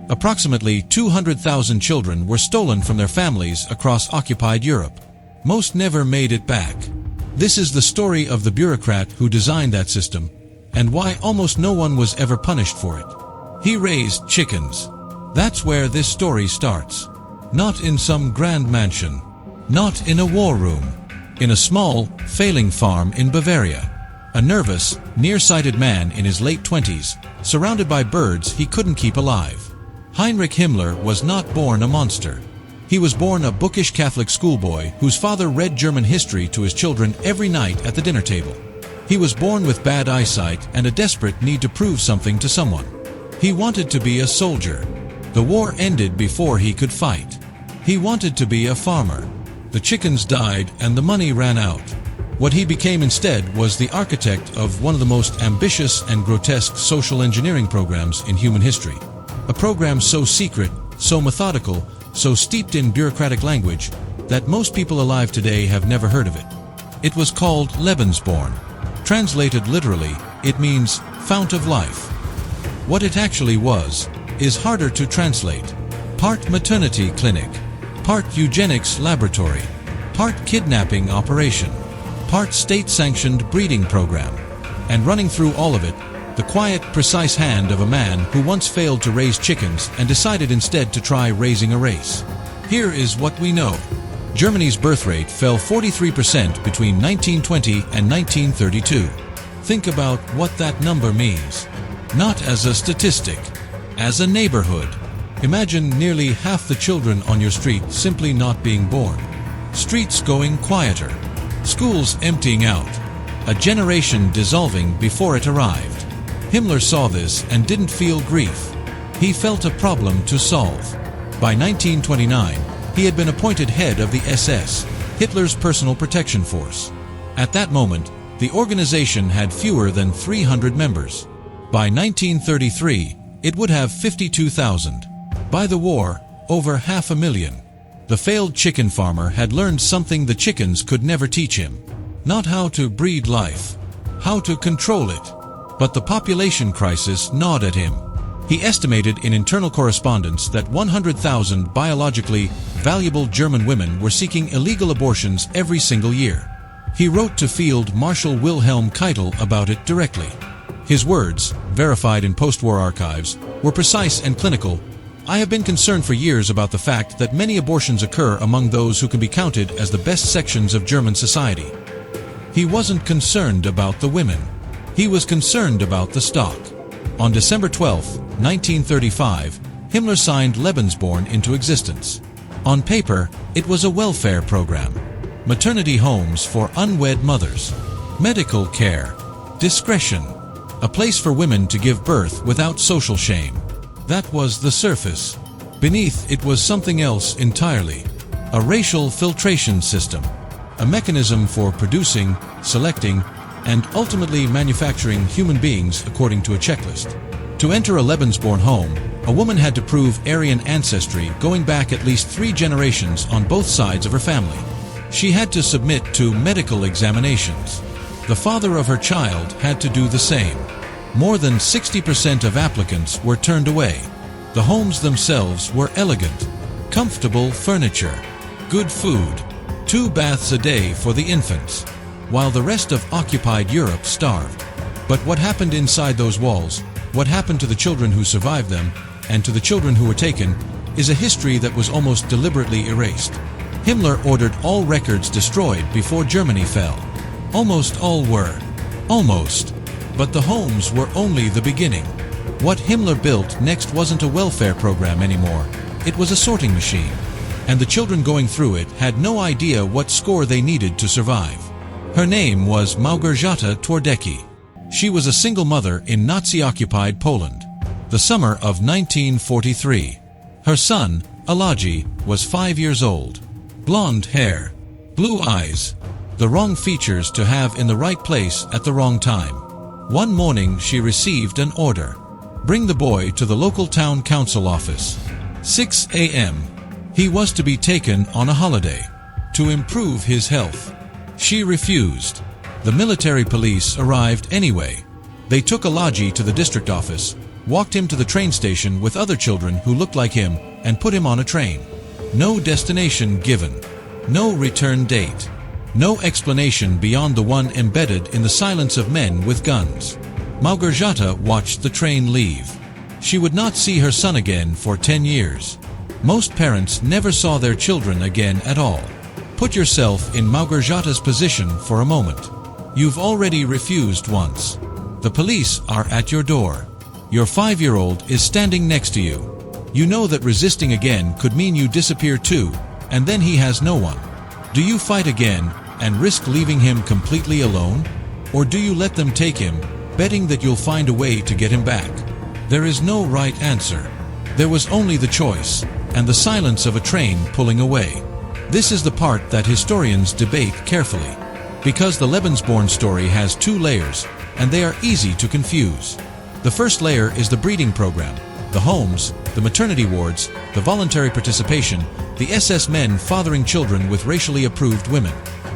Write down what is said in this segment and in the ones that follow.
Approximately 200,000 children were stolen from their families across occupied Europe. Most never made it back. This is the story of the bureaucrat who designed that system, and why almost no one was ever punished for it. He raised chickens. That's where this story starts. Not in some grand mansion. Not in a war room. In a small, failing farm in Bavaria. A nervous, nearsighted man in his late 20s, surrounded by birds he couldn't keep alive. Heinrich Himmler was not born a monster. He was born a bookish Catholic schoolboy whose father read German history to his children every night at the dinner table. He was born with bad eyesight and a desperate need to prove something to someone. He wanted to be a soldier. The war ended before he could fight. He wanted to be a farmer. The chickens died and the money ran out. What he became instead was the architect of one of the most ambitious and grotesque social engineering programs in human history. A program so secret, so methodical, so steeped in bureaucratic language, that most people alive today have never heard of it. It was called Lebensborn. Translated literally, it means Fount of Life. What it actually was is harder to translate. Part maternity clinic, part eugenics laboratory, part kidnapping operation, part state-sanctioned breeding program. And running through all of it, the quiet, precise hand of a man who once failed to raise chickens and decided instead to try raising a race. Here is what we know. Germany's birth rate fell 43% between 1920 and 1932. Think about what that number means. Not as a statistic, as a neighborhood. Imagine nearly half the children on your street simply not being born. Streets going quieter. Schools emptying out. A generation dissolving before it arrived. Himmler saw this and didn't feel grief. He felt a problem to solve. By 1929, he had been appointed head of the SS, Hitler's personal protection force. At that moment, the organization had fewer than 300 members. By 1933, it would have 52,000. By the war, over 500,000. The failed chicken farmer had learned something the chickens could never teach him. Not how to breed life, how to control it. But the population crisis gnawed at him. He estimated in internal correspondence that 100,000 biologically valuable German women were seeking illegal abortions every single year. He wrote to Field Marshal Wilhelm Keitel about it directly. His words, verified in post-war archives, were precise and clinical. "I have been concerned for years about the fact that many abortions occur among those who can be counted as the best sections of German society." He wasn't concerned about the women. He was concerned about the stock. On December 12, 1935, Himmler signed Lebensborn into existence. On paper, it was a welfare program. Maternity homes for unwed mothers. Medical care. Discretion. A place for women to give birth without social shame. That was the surface. Beneath it was something else entirely. A racial filtration system. A mechanism for producing, selecting, and ultimately manufacturing human beings according to a checklist. To enter a Lebensborn home, a woman had to prove Aryan ancestry going back at least 3 generations on both sides of her family. She had to submit to medical examinations. The father of her child had to do the same. More than 60% of applicants were turned away. The homes themselves were elegant, comfortable furniture, good food, 2 baths a day for the infants, while the rest of occupied Europe starved. But what happened inside those walls, what happened to the children who survived them, and to the children who were taken, is a history that was almost deliberately erased. Himmler ordered all records destroyed before Germany fell. Almost all were. Almost. But the homes were only the beginning. What Himmler built next wasn't a welfare program anymore. It was a sorting machine. And the children going through it had no idea what score they needed to survive. Her name was Małgorzata Twardecki. She was a single mother in Nazi-occupied Poland. The summer of 1943. Her son, Alaji, was 5 years old. Blonde hair. Blue eyes. The wrong features to have in the right place at the wrong time. One morning she received an order. Bring the boy to the local town council office. 6 a.m. He was to be taken on a holiday. To improve his health. She refused. The military police arrived anyway. They took Alaji to the district office, walked him to the train station with other children who looked like him, and put him on a train. No destination given. No return date. No explanation beyond the one embedded in the silence of men with guns. Małgorzata watched the train leave. She would not see her son again for 10 years. Most parents never saw their children again at all. Put yourself in Małgorzata's position for a moment. You've already refused once. The police are at your door. Your 5-year-old is standing next to you. You know that resisting again could mean you disappear too, and then he has no one. Do you fight again and risk leaving him completely alone? Or do you let them take him, betting that you'll find a way to get him back? There is no right answer. There was only the choice, and the silence of a train pulling away. This is the part that historians debate carefully, because the Lebensborn story has 2 layers, and they are easy to confuse. The first layer is the breeding program, the homes, the maternity wards, the voluntary participation, the SS men fathering children with racially approved women.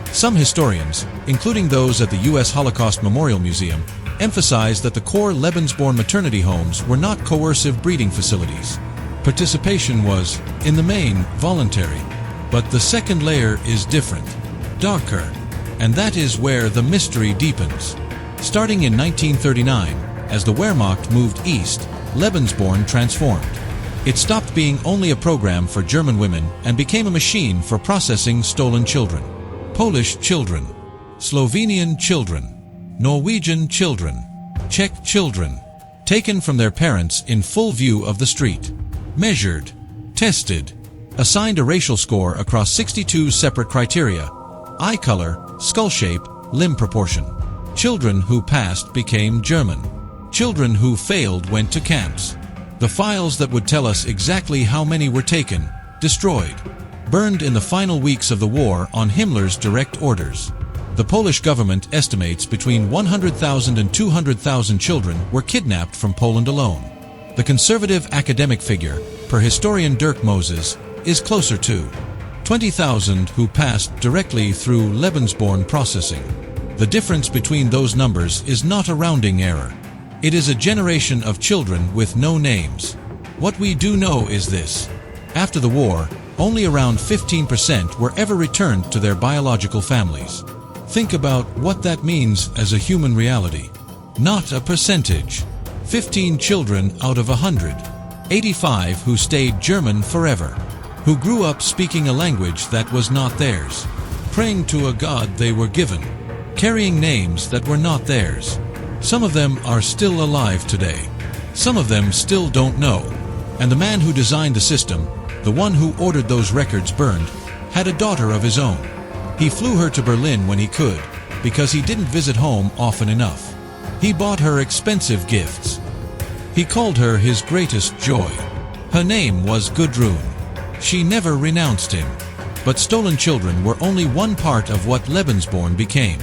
Some historians, including those at the U.S. Holocaust Memorial Museum, emphasize that the core Lebensborn maternity homes were not coercive breeding facilities. Participation was, in the main, voluntary. But the second layer is different, darker, and that is where the mystery deepens. Starting in 1939, as the Wehrmacht moved east, Lebensborn transformed. It stopped being only a program for German women and became a machine for processing stolen children. Polish children, Slovenian children, Norwegian children, Czech children, taken from their parents in full view of the street, measured, tested, assigned a racial score across 62 separate criteria: eye color, skull shape, limb proportion. Children who passed became German. Children who failed went to camps. The files that would tell us exactly how many were taken, destroyed, burned in the final weeks of the war on Himmler's direct orders. The Polish government estimates between 100,000 and 200,000 children were kidnapped from Poland alone. The conservative academic figure, per historian Dirk Moses, is closer to 20,000 who passed directly through Lebensborn processing. The difference between those numbers is not a rounding error. It is a generation of children with no names. What we do know is this: after the war, only around 15% were ever returned to their biological families. Think about what that means as a human reality. Not a percentage. 15 children out of 100. 85 who stayed German forever. Who grew up speaking a language that was not theirs. Praying to a god they were given. Carrying names that were not theirs. Some of them are still alive today. Some of them still don't know. And the man who designed the system, the one who ordered those records burned, had a daughter of his own. He flew her to Berlin when he could, because he didn't visit home often enough. He bought her expensive gifts. He called her his greatest joy. Her name was Gudrun. She never renounced him. But stolen children were only one part of what Lebensborn became.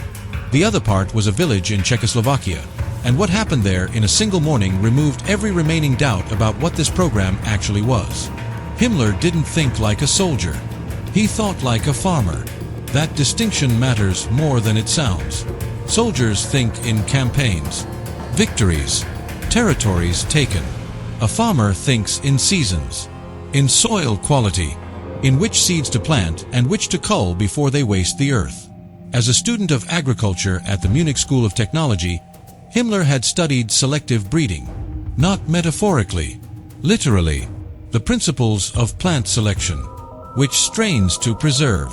The other part was a village in Czechoslovakia, and what happened there in a single morning removed every remaining doubt about what this program actually was. Himmler didn't think like a soldier. He thought like a farmer. That distinction matters more than it sounds. Soldiers think in campaigns, victories, territories taken. A farmer thinks in seasons, in soil quality, in which seeds to plant and which to cull before they waste the earth. As a student of agriculture at the Munich School of Technology, Himmler had studied selective breeding, not metaphorically, literally, the principles of plant selection, which strains to preserve,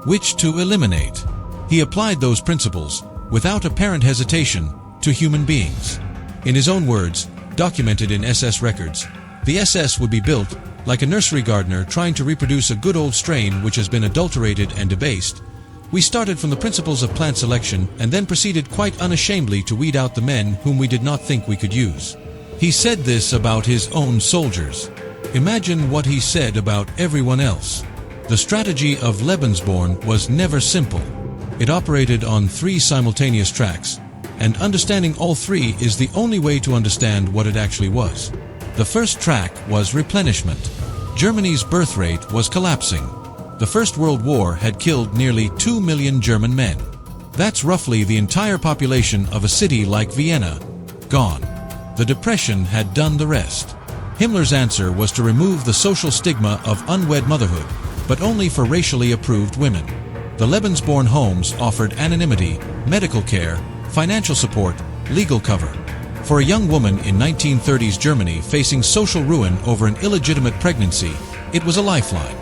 which to eliminate. He applied those principles, without apparent hesitation, to human beings. In his own words, documented in SS records, the SS would be built like a nursery gardener trying to reproduce a good old strain which has been adulterated and debased. We started from the principles of plant selection and then proceeded quite unashamedly to weed out the men whom we did not think we could use. He said this about his own soldiers. Imagine what he said about everyone else. The strategy of Lebensborn was never simple. It operated on 3 simultaneous tracks, and understanding all 3 is the only way to understand what it actually was. The first track was replenishment. Germany's birth rate was collapsing. The First World War had killed nearly 2 million German men. That's roughly the entire population of a city like Vienna. Gone. The Depression had done the rest. Himmler's answer was to remove the social stigma of unwed motherhood, but only for racially approved women. The Lebensborn homes offered anonymity, medical care, financial support, legal cover. For a young woman in 1930s Germany facing social ruin over an illegitimate pregnancy, it was a lifeline.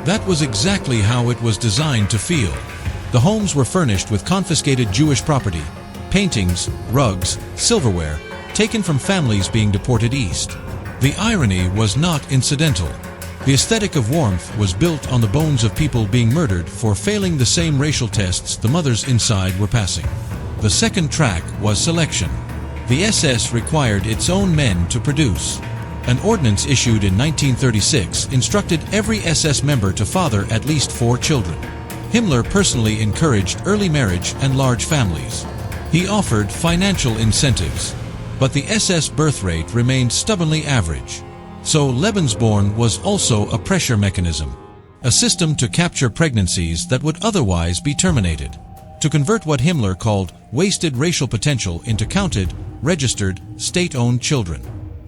That was exactly how it was designed to feel. The homes were furnished with confiscated Jewish property, paintings, rugs, silverware, taken from families being deported east. The irony was not incidental. The aesthetic of warmth was built on the bones of people being murdered for failing the same racial tests the mothers inside were passing. The second track was selection. The SS required its own men to produce. An ordinance issued in 1936 instructed every SS member to father at least 4 children. Himmler personally encouraged early marriage and large families. He offered financial incentives. But the SS birth rate remained stubbornly average. So Lebensborn was also a pressure mechanism, a system to capture pregnancies that would otherwise be terminated, to convert what Himmler called wasted racial potential into counted, registered, state-owned children.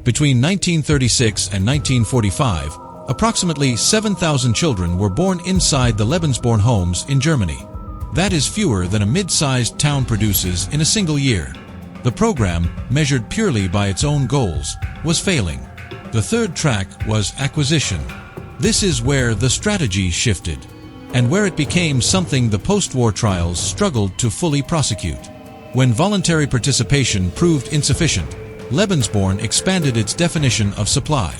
Between 1936 and 1945, approximately 7,000 children were born inside the Lebensborn homes in Germany. That is fewer than a mid-sized town produces in a single year. The program, measured purely by its own goals, was failing. The third track was acquisition. This is where the strategy shifted, and where it became something the post-war trials struggled to fully prosecute. When voluntary participation proved insufficient, Lebensborn expanded its definition of supply.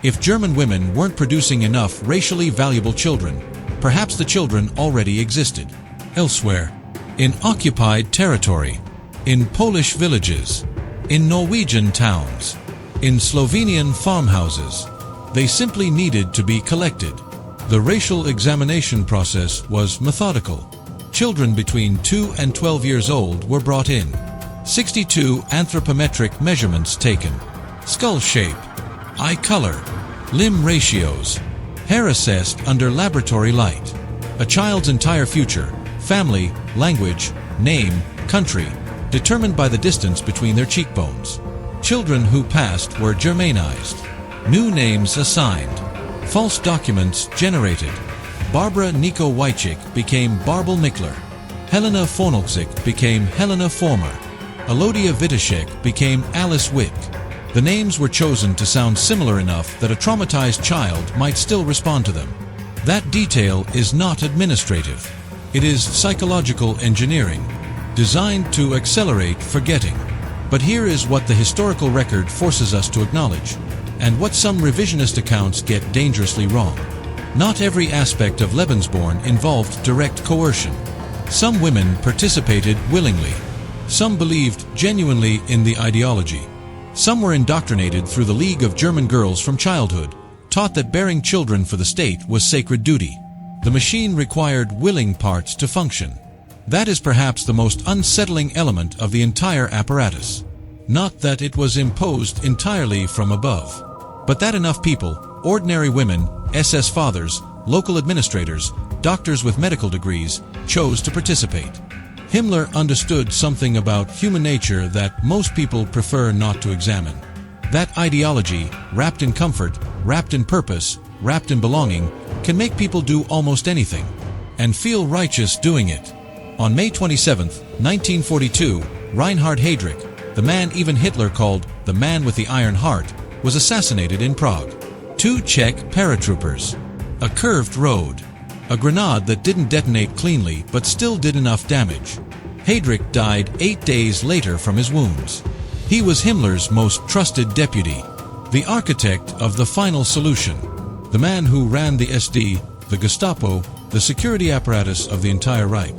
If German women weren't producing enough racially valuable children, perhaps the children already existed elsewhere, in occupied territory, in Polish villages, in Norwegian towns, in Slovenian farmhouses. They simply needed to be collected. The racial examination process was methodical. Children between 2 and 12 years old were brought in. 62 anthropometric measurements taken. Skull shape, eye color, limb ratios, hair assessed under laboratory light. A child's entire future, family, language, name, country, determined by the distance between their cheekbones. Children who passed were Germanized. New names assigned. False documents generated. Barbara Nico Wycik became Barbel Mikler. Helena Fornalczyk became Helena Former. Alodia Witaszek became Alice Witt. The names were chosen to sound similar enough that a traumatized child might still respond to them. That detail is not administrative. It is psychological engineering, designed to accelerate forgetting. But here is what the historical record forces us to acknowledge, and what some revisionist accounts get dangerously wrong. Not every aspect of Lebensborn involved direct coercion. Some women participated willingly. Some believed genuinely in the ideology. Some were indoctrinated through the League of German Girls from childhood, taught that bearing children for the state was sacred duty. The machine required willing parts to function. That is perhaps the most unsettling element of the entire apparatus. Not that it was imposed entirely from above, but that enough people, ordinary women, SS fathers, local administrators, doctors with medical degrees, chose to participate. Himmler understood something about human nature that most people prefer not to examine. That ideology, wrapped in comfort, wrapped in purpose, wrapped in belonging, can make people do almost anything, and feel righteous doing it. On May 27, 1942, Reinhard Heydrich, the man even Hitler called the man with the iron heart, was assassinated in Prague. 2 Czech paratroopers. A curved road. A grenade that didn't detonate cleanly but still did enough damage. Heydrich died 8 days later from his wounds. He was Himmler's most trusted deputy, the architect of the final solution, the man who ran the SD, the Gestapo, the security apparatus of the entire Reich.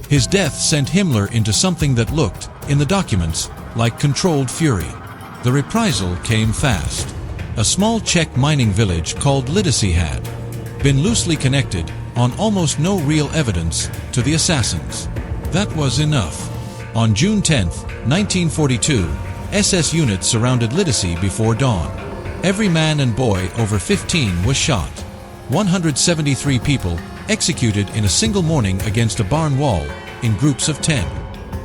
His death sent Himmler into something that looked, in the documents, like controlled fury. The reprisal came fast. A small Czech mining village called Lidice had been loosely connected, on almost no real evidence, to the assassins. That was enough. On June 10, 1942, SS units surrounded Lidice before dawn. Every man and boy over 15 was shot. 173 people executed in a single morning against a barn wall, in groups of 10.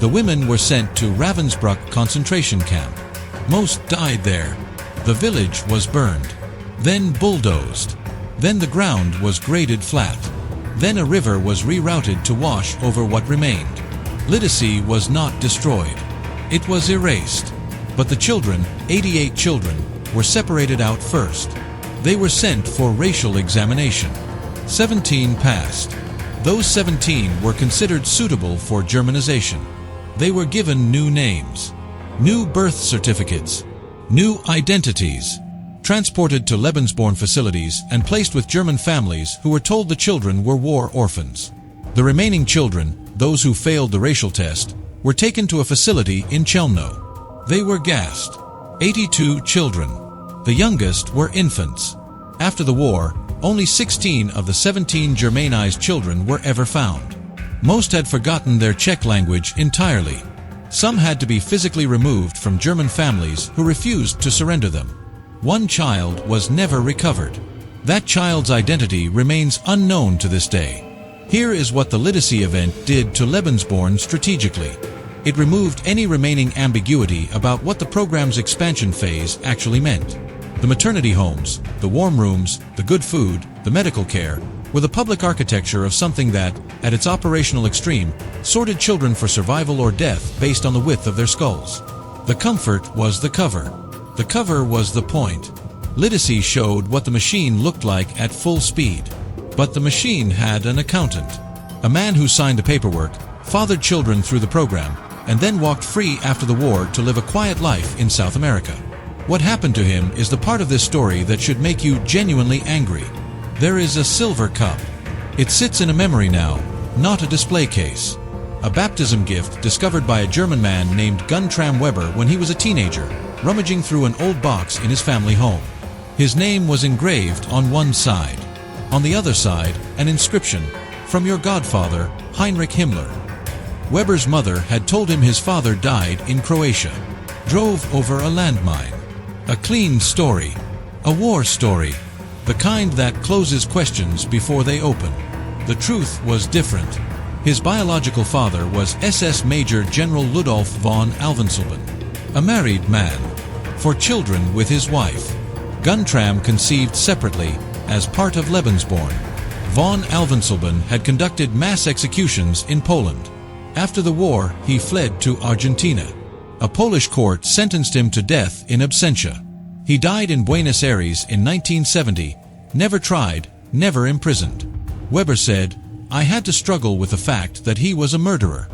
The women were sent to Ravensbrück concentration camp. Most died there. The village was burned, then bulldozed. Then the ground was graded flat. Then a river was rerouted to wash over what remained. Literacy was not destroyed. It was erased. But the children, 88 children, were separated out first. They were sent for racial examination. 17 passed. Those 17 were considered suitable for Germanization. They were given new names, new birth certificates, new identities, transported to Lebensborn facilities and placed with German families who were told the children were war orphans. The remaining children, those who failed the racial test, were taken to a facility in Chelmno. They were gassed. 82 children. The youngest were infants. After the war, only 16 of the 17 Germanized children were ever found. Most had forgotten their Czech language entirely. Some had to be physically removed from German families who refused to surrender them. One child was never recovered. That child's identity remains unknown to this day. Here is what the literacy event did to Lebensborn strategically. It removed any remaining ambiguity about what the program's expansion phase actually meant. The maternity homes, the warm rooms, the good food, the medical care, were the public architecture of something that, at its operational extreme, sorted children for survival or death based on the width of their skulls. The comfort was the cover. The cover was the point. Literacy showed what the machine looked like at full speed. But the machine had an accountant. A man who signed the paperwork, fathered children through the program, and then walked free after the war to live a quiet life in South America. What happened to him is the part of this story that should make you genuinely angry. There is a silver cup. It sits in a memory now, not a display case. A baptism gift discovered by a German man named Guntram Weber when he was a teenager, rummaging through an old box in his family home. His name was engraved on one side. On the other side, an inscription, "From your godfather, Heinrich Himmler." Weber's mother had told him his father died in Croatia. Drove over a landmine. A clean story. A war story. The kind that closes questions before they open. The truth was different. His biological father was SS Major General Ludolf von Alvensleben, a married man, for children with his wife. Guntram conceived separately, as part of Lebensborn. Von Alvensleben had conducted mass executions in Poland. After the war, he fled to Argentina. A Polish court sentenced him to death in absentia. He died in Buenos Aires in 1970, never tried, never imprisoned. Weber said, "I had to struggle with the fact that he was a murderer.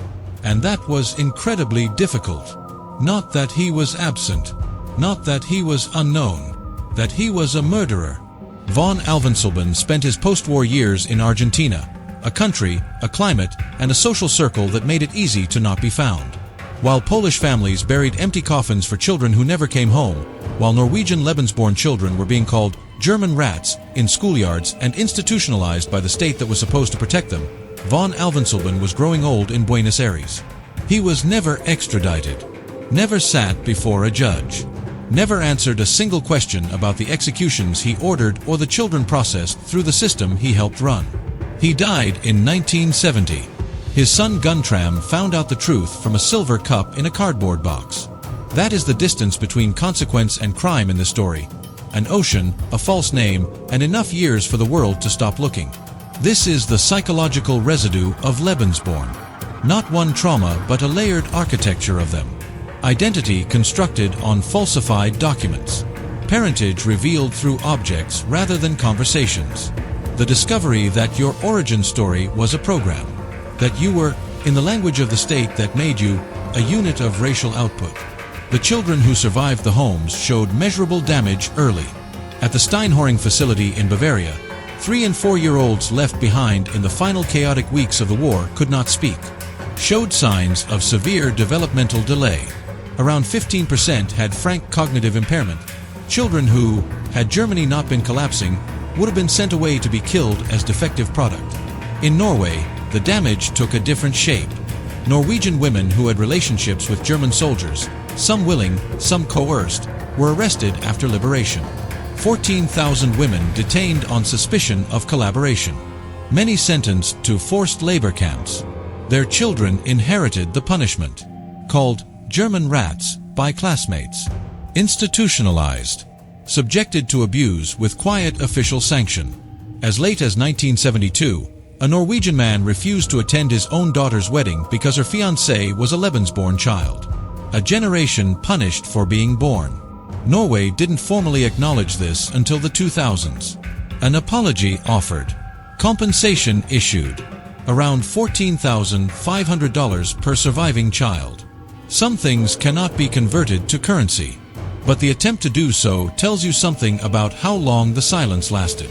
And that was incredibly difficult. Not that he was absent. Not that he was unknown. That he was a murderer." Von Alvensleben spent his post-war years in Argentina, a country, a climate, and a social circle that made it easy to not be found. While Polish families buried empty coffins for children who never came home, while Norwegian Lebensborn children were being called German rats in schoolyards and institutionalized by the state that was supposed to protect them, von Alvensleben was growing old in Buenos Aires. He was never extradited, never sat before a judge, never answered a single question about the executions he ordered or the children processed through the system he helped run. He died in 1970. His son Guntram found out the truth from a silver cup in a cardboard box. That is the distance between consequence and crime in the story. An ocean, a false name, and enough years for the world to stop looking. This is the psychological residue of Lebensborn. Not one trauma, but a layered architecture of them. Identity constructed on falsified documents. Parentage revealed through objects rather than conversations. The discovery that your origin story was a program. That you were, in the language of the state that made you, a unit of racial output. The children who survived the homes showed measurable damage early. At the Steinhöring facility in Bavaria, 3- and 4-year-olds left behind in the final chaotic weeks of the war could not speak. Showed signs of severe developmental delay. Around 15% had frank cognitive impairment. Children who, had Germany not been collapsing, would have been sent away to be killed as defective product. In Norway, the damage took a different shape. Norwegian women who had relationships with German soldiers, some willing, some coerced, were arrested after liberation. 14,000 women detained on suspicion of collaboration. Many sentenced to forced labor camps. Their children inherited the punishment. Called German rats by classmates. Institutionalized. Subjected to abuse with quiet official sanction. As late as 1972, a Norwegian man refused to attend his own daughter's wedding because her fiancé was a Lebensborn child. A generation punished for being born. Norway didn't formally acknowledge this until the 2000s. An apology offered. Compensation issued. Around $14,500 per surviving child. Some things cannot be converted to currency. But the attempt to do so tells you something about how long the silence lasted.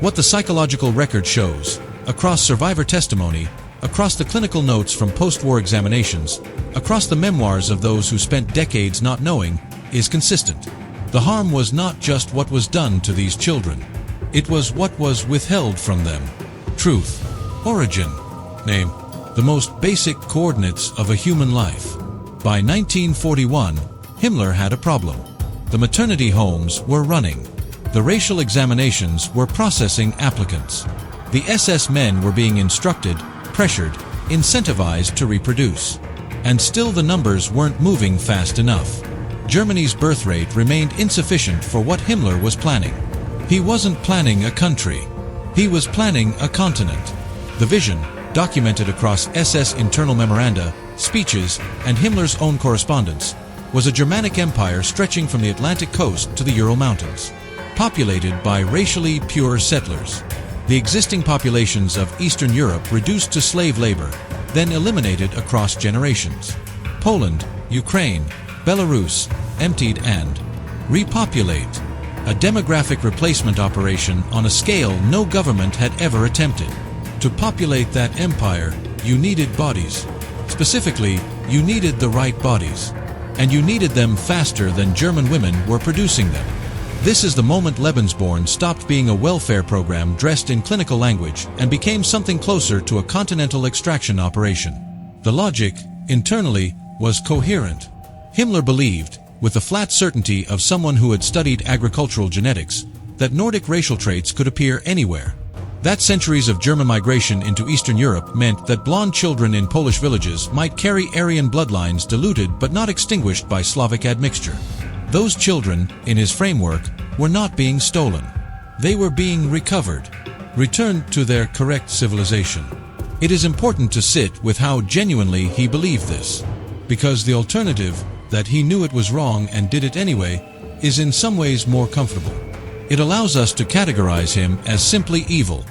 What the psychological record shows, across survivor testimony, across the clinical notes from post-war examinations, across the memoirs of those who spent decades not knowing, is consistent. The harm was not just what was done to these children. It was what was withheld from them. Truth. Origin. Name. The most basic coordinates of a human life. By 1941, Himmler had a problem. The maternity homes were running. The racial examinations were processing applicants. The SS men were being instructed, pressured, incentivized to reproduce. And still the numbers weren't moving fast enough. Germany's birth rate remained insufficient for what Himmler was planning. He wasn't planning a country. He was planning a continent. The vision, documented across SS internal memoranda, speeches, and Himmler's own correspondence, was a Germanic empire stretching from the Atlantic coast to the Ural Mountains, populated by racially pure settlers. The existing populations of Eastern Europe reduced to slave labor, then eliminated across generations. Poland, Ukraine, Belarus, emptied and repopulate. A demographic replacement operation on a scale no government had ever attempted. To populate that empire, you needed bodies. Specifically, you needed the right bodies. And you needed them faster than German women were producing them. This is the moment Lebensborn stopped being a welfare program dressed in clinical language and became something closer to a continental extraction operation. The logic, internally, was coherent. Himmler believed, with the flat certainty of someone who had studied agricultural genetics, that Nordic racial traits could appear anywhere. That centuries of German migration into Eastern Europe meant that blonde children in Polish villages might carry Aryan bloodlines diluted but not extinguished by Slavic admixture. Those children, in his framework, were not being stolen. They were being recovered, returned to their correct civilization. It is important to sit with how genuinely he believed this, because the alternative, that he knew it was wrong and did it anyway, is in some ways more comfortable. It allows us to categorize him as simply evil.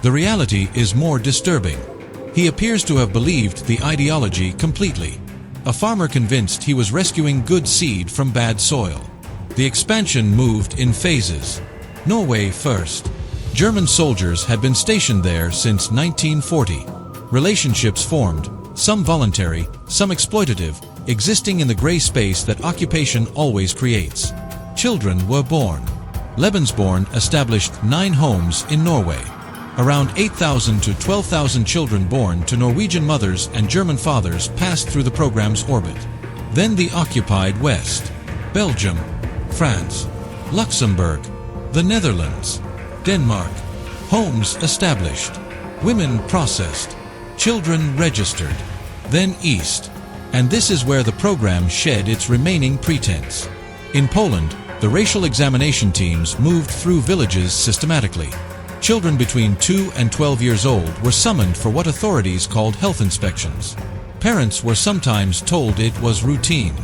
The reality is more disturbing. He appears to have believed the ideology completely. A farmer convinced he was rescuing good seed from bad soil. The expansion moved in phases. Norway first. German soldiers had been stationed there since 1940. Relationships formed, some voluntary, some exploitative, existing in the gray space that occupation always creates. Children were born. Lebensborn established 9 homes in Norway. Around 8,000 to 12,000 children born to Norwegian mothers and German fathers passed through the program's orbit. Then the occupied West. Belgium, France, Luxembourg, the Netherlands, Denmark. Homes established. Women processed. Children registered. Then East. And this is where the program shed its remaining pretense. In Poland, the racial examination teams moved through villages systematically. Children between 2 and 12 years old were summoned for what authorities called health inspections. Parents were sometimes told it was routine,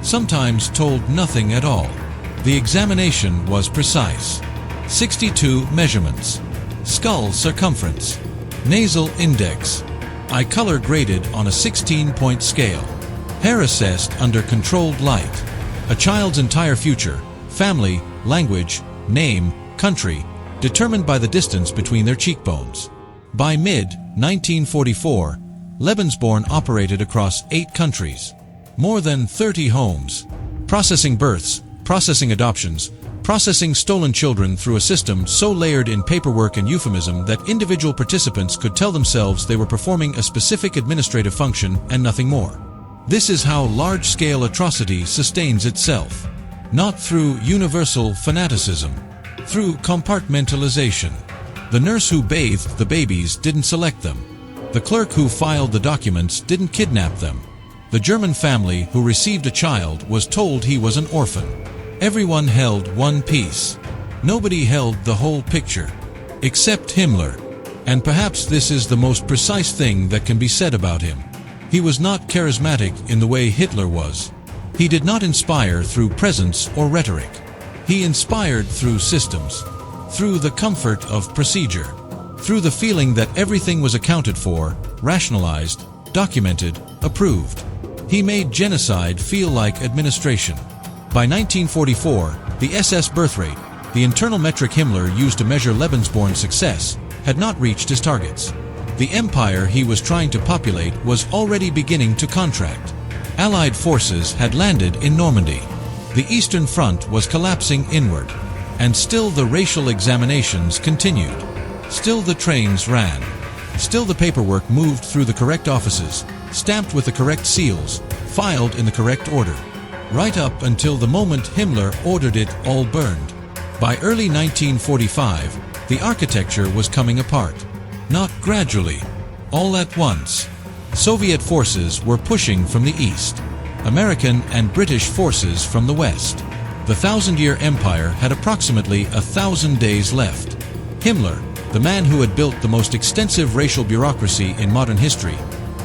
sometimes told nothing at all. The examination was precise. 62 measurements. Skull circumference. Nasal index. Eye color graded on a 16-point scale. Hair assessed under controlled light. A child's entire future, family, language, name, country, determined by the distance between their cheekbones. By mid-1944, Lebensborn operated across 8 countries. More than 30 homes. Processing births, processing adoptions, processing stolen children through a system so layered in paperwork and euphemism that individual participants could tell themselves they were performing a specific administrative function and nothing more. This is how large-scale atrocity sustains itself. Not through universal fanaticism. Through compartmentalization. The nurse who bathed the babies didn't select them. The clerk who filed the documents didn't kidnap them. The German family who received a child was told he was an orphan. Everyone held one piece. Nobody held the whole picture. Except Himmler. And perhaps this is the most precise thing that can be said about him. He was not charismatic in the way Hitler was. He did not inspire through presence or rhetoric. He inspired through systems, through the comfort of procedure, through the feeling that everything was accounted for, rationalized, documented, approved. He made genocide feel like administration. By 1944, the SS birth rate, the internal metric Himmler used to measure Lebensborn success, had not reached his targets. The empire he was trying to populate was already beginning to contract. Allied forces had landed in Normandy. The Eastern Front was collapsing inward. And still the racial examinations continued. Still the trains ran. Still the paperwork moved through the correct offices, stamped with the correct seals, filed in the correct order. Right up until the moment Himmler ordered it all burned. By early 1945, the architecture was coming apart. Not gradually, all at once. Soviet forces were pushing from the east. American and British forces from the west. The thousand-year empire had approximately 1,000 days left. Himmler, the man who had built the most extensive racial bureaucracy in modern history,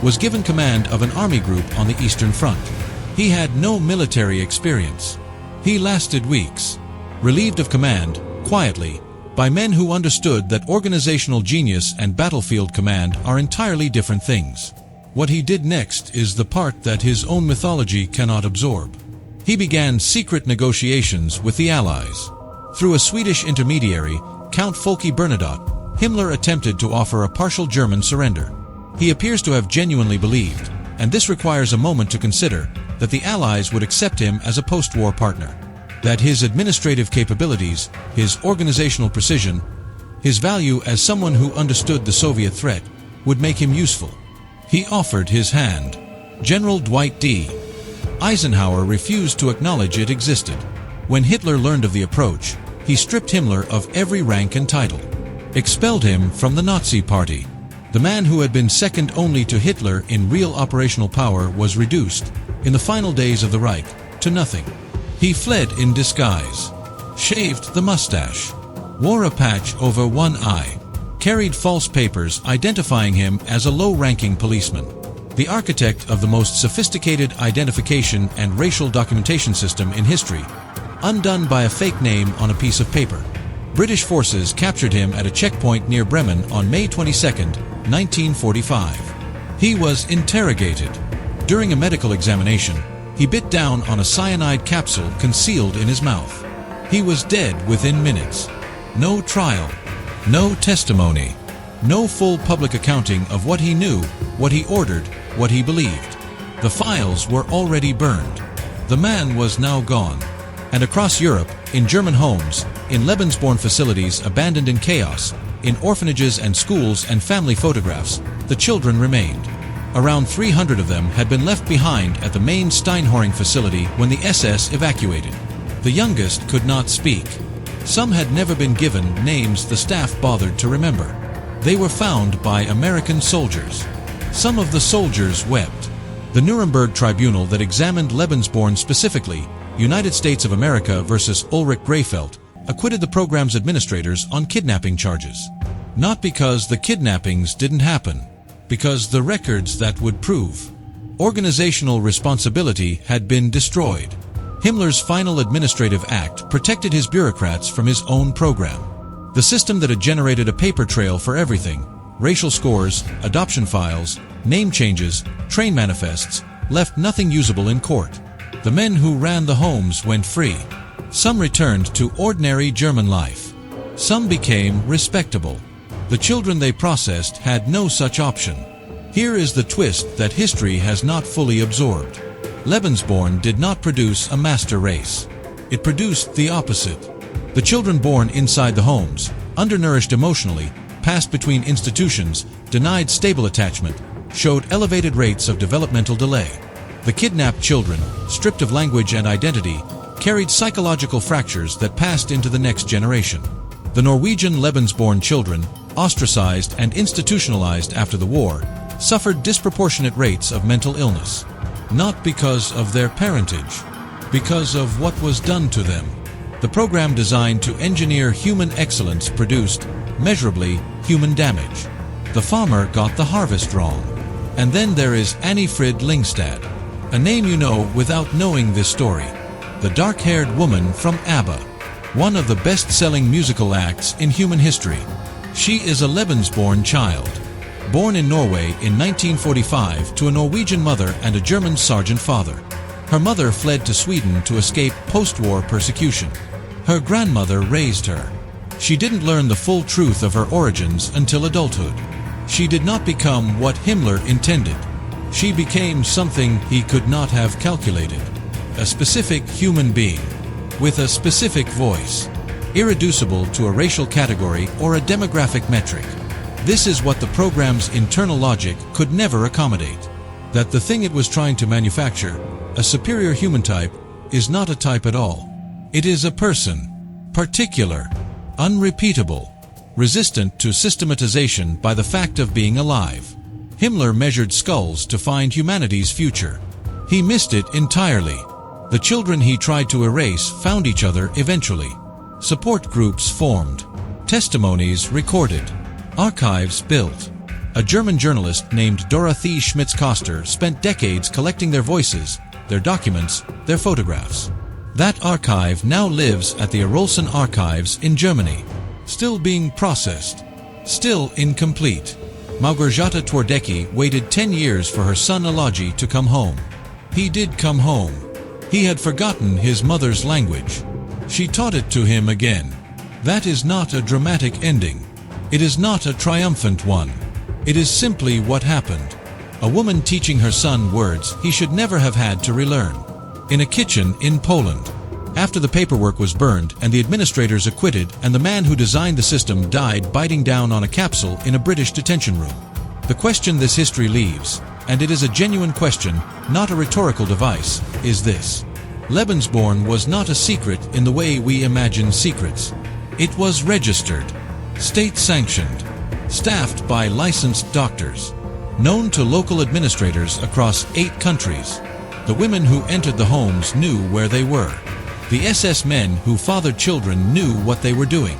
was given command of an army group on the Eastern Front. He had no military experience. He lasted weeks, relieved of command, quietly, by men who understood that organizational genius and battlefield command are entirely different things. What he did next is the part that his own mythology cannot absorb. He began secret negotiations with the Allies. Through a Swedish intermediary, Count Folke Bernadotte, Himmler attempted to offer a partial German surrender. He appears to have genuinely believed, and this requires a moment to consider, that the Allies would accept him as a post-war partner. That his administrative capabilities, his organizational precision, his value as someone who understood the Soviet threat, would make him useful. He offered his hand. General Dwight D. Eisenhower refused to acknowledge it existed. When Hitler learned of the approach, he stripped Himmler of every rank and title, expelled him from the Nazi Party. The man who had been second only to Hitler in real operational power was reduced, in the final days of the Reich, to nothing. He fled in disguise, shaved the mustache, wore a patch over one eye, carried false papers identifying him as a low-ranking policeman. The architect of the most sophisticated identification and racial documentation system in history, undone by a fake name on a piece of paper. British forces captured him at a checkpoint near Bremen on May 22, 1945. He was interrogated. During a medical examination, he bit down on a cyanide capsule concealed in his mouth. He was dead within minutes. No trial, no testimony, no full public accounting of what he knew, what he ordered, what he believed. The files were already burned. The man was now gone. And across Europe, in German homes, in Lebensborn facilities abandoned in chaos, in orphanages and schools and family photographs, the children remained. Around 300 of them had been left behind at the main Steinhöring facility when the SS evacuated. The youngest could not speak. Some had never been given names the staff bothered to remember. They were found by American soldiers. Some of the soldiers wept. The Nuremberg tribunal that examined Lebensborn specifically, United States of America versus Ulrich Greifeld, acquitted the program's administrators on kidnapping charges. Not because the kidnappings didn't happen, because the records that would prove organizational responsibility had been destroyed. Himmler's final administrative act protected his bureaucrats from his own program. The system that had generated a paper trail for everything, racial scores, adoption files, name changes, train manifests, left nothing usable in court. The men who ran the homes went free. Some returned to ordinary German life. Some became respectable. The children they processed had no such option. Here is the twist that history has not fully absorbed. Lebensborn did not produce a master race. It produced the opposite. The children born inside the homes, undernourished emotionally, passed between institutions, denied stable attachment, showed elevated rates of developmental delay. The kidnapped children, stripped of language and identity, carried psychological fractures that passed into the next generation. The Norwegian Lebensborn children, ostracized and institutionalized after the war, suffered disproportionate rates of mental illness. Not because of their parentage, because of what was done to them. The program designed to engineer human excellence produced, measurably, human damage. The farmer got the harvest wrong. And then there is Annifrid Lyngstad, a name you know without knowing this story. The dark-haired woman from ABBA, one of the best-selling musical acts in human history. She is a Lebensborn child, born in Norway in 1945 to a Norwegian mother and a German sergeant father. Her mother fled to Sweden to escape post-war persecution. Her grandmother raised her. She didn't learn the full truth of her origins until adulthood. She did not become what Himmler intended. She became something he could not have calculated. A specific human being, with a specific voice, irreducible to a racial category or a demographic metric. This is what the program's internal logic could never accommodate. That the thing it was trying to manufacture, a superior human type, is not a type at all. It is a person, particular, unrepeatable, resistant to systematization by the fact of being alive. Himmler measured skulls to find humanity's future. He missed it entirely. The children he tried to erase found each other eventually. Support groups formed. Testimonies recorded. Archives built. A German journalist named Dorothee Schmitz-Koster spent decades collecting their voices, their documents, their photographs. That archive now lives at the Urals archives in Germany, still being processed, still incomplete. Małgorzata Twardecki waited 10 years for her son Elaji to come home. He did come home. He had forgotten his mother's language. She taught it to him again. That is not a dramatic ending. It is not a triumphant one. It is simply what happened. A woman teaching her son words he should never have had to relearn. In a kitchen in Poland. After the paperwork was burned and the administrators acquitted and the man who designed the system died biting down on a capsule in a British detention room. The question this history leaves, and it is a genuine question, not a rhetorical device, is this. Lebensborn was not a secret in the way we imagine secrets. It was registered, state-sanctioned, staffed by licensed doctors, known to local administrators across 8 countries. The women who entered the homes knew where they were. The SS men who fathered children knew what they were doing.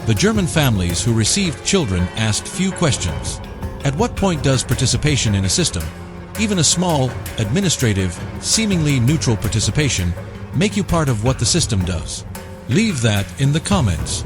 The German families who received children asked few questions. At what point does participation in a system, even a small, administrative, seemingly neutral participation, make you part of what the system does? Leave that in the comments.